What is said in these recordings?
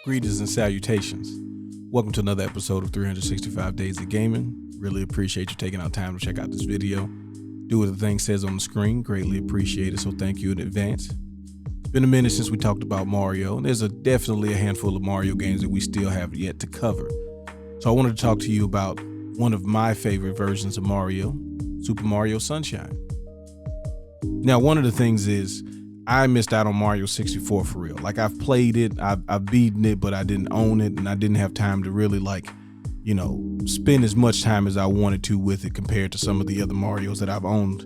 Greetings and salutations. Welcome to another episode of 365 Days of Gaming. Really appreciate you taking out time to check out this video. Do what the thing says on the screen. Greatly appreciate it, so thank you in advance. It's been a minute since we talked about Mario, and there's definitely a handful of Mario games that we still have yet to cover. So I wanted to talk to you about one of my favorite versions of Mario, Super Mario Sunshine. Now, one of the things is I missed out on Mario 64 for real. Like, I've played it, I've beaten it, but I didn't own it, and I didn't have time to really spend as much time as I wanted to with it compared to some of the other Marios that I've owned.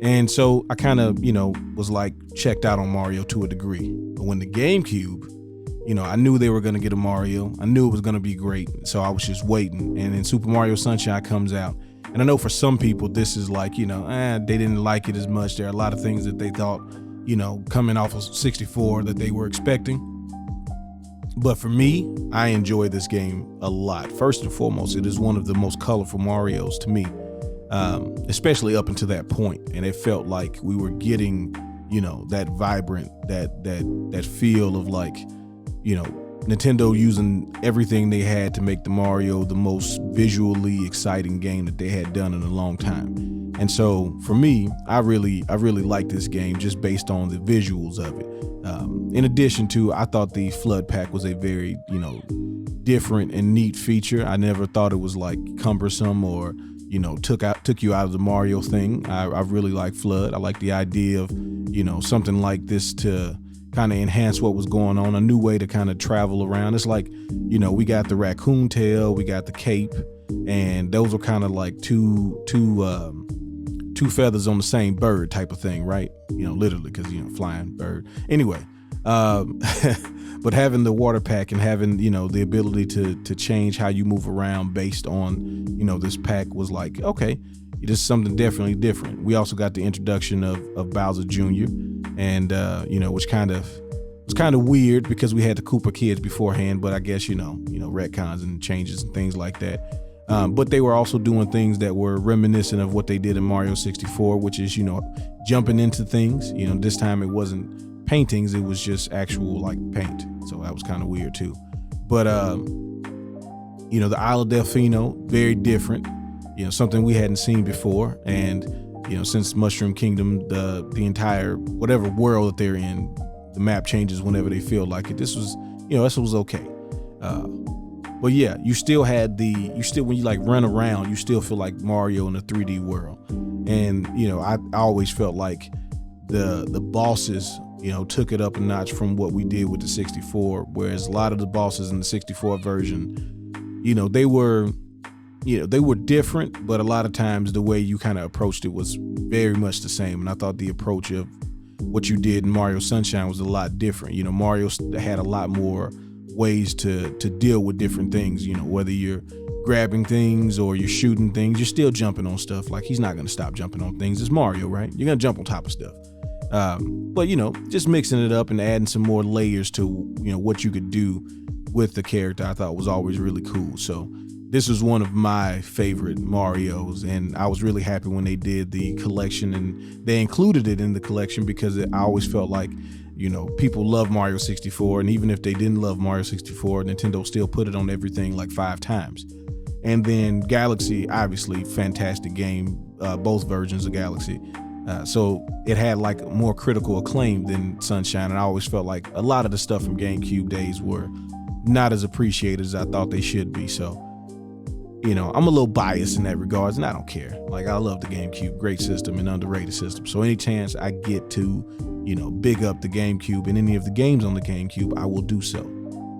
And so I kind of, was like checked out on Mario to a degree. But when the GameCube, I knew they were going to get a Mario. I knew it was going to be great. So I was just waiting. And then Super Mario Sunshine comes out. And I know for some people, this is like, they didn't like it as much. There are a lot of things that they thought, coming off of 64 that they were expecting. But for me, I enjoy this game a lot. First and foremost, it is one of the most colorful Marios to me, especially up until that point. And it felt like we were getting, that vibrant, that feel of like, Nintendo using everything they had to make the Mario the most visually exciting game that they had done in a long time. And so for me, I really like this game just based on the visuals of it. In addition to, I thought the flood pack was a very, different and neat feature. I never thought it was like cumbersome or, took you out of the Mario thing. I really like flood. I like the idea of, something like this to kind of enhance what was going on, a new way to kind of travel around. It's like, we got the raccoon tail, we got the cape, and those are kind of like two feathers on the same bird type of thing, right? Literally, because flying bird. Anyway, but having the water pack and having the ability to change how you move around based on this pack was like, okay, it is something definitely different. We also got the introduction of Bowser Jr. and which was kind of weird because we had the Koopa kids beforehand, but I guess retcons and changes and things like that. But they were also doing things that were reminiscent of what they did in Mario 64, which is, jumping into things. This time it wasn't paintings, it was just actual like paint. So that was kind of weird too. But, the Isle of Delphino, very different, something we hadn't seen before. And, since Mushroom Kingdom, the entire, whatever world that they're in, the map changes whenever they feel like it. This was, this was okay. But yeah, you still when you like run around, you still feel like Mario in a 3D world. And, I always felt like the bosses, took it up a notch from what we did with the 64, whereas a lot of the bosses in the 64 version, they were different, but a lot of times the way you kind of approached it was very much the same. And I thought the approach of what you did in Mario Sunshine was a lot different. Mario had a lot more ways to deal with different things, whether you're grabbing things or you're shooting things, you're still jumping on stuff. Like, he's not going to stop jumping on things. It's Mario, right? You're going to jump on top of stuff. But, just mixing it up and adding some more layers to, what you could do with the character, I thought was always really cool. So this was one of my favorite Marios, and I was really happy when they did the collection and they included it in the collection because I always felt like, people love Mario 64, and even if they didn't love Mario 64, Nintendo still put it on everything like 5 times. And then Galaxy, obviously, fantastic game, both versions of Galaxy. So it had like more critical acclaim than Sunshine, and I always felt like a lot of the stuff from GameCube days were not as appreciated as I thought they should be. So, I'm a little biased in that regards, and I don't care. Like, I love the GameCube, great system and underrated system. So any chance I get to, big up the GameCube and any of the games on the GameCube, I will do so.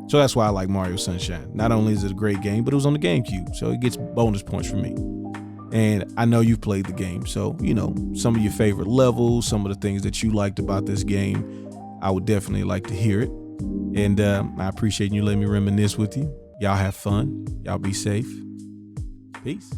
So that's why I like Mario Sunshine. Not only is it a great game, but it was on the GameCube, so it gets bonus points from me. And I know you've played the game, so, some of your favorite levels, some of the things that you liked about this game, I would definitely like to hear it. And I appreciate you letting me reminisce with you. Y'all have fun. Y'all be safe. Peace.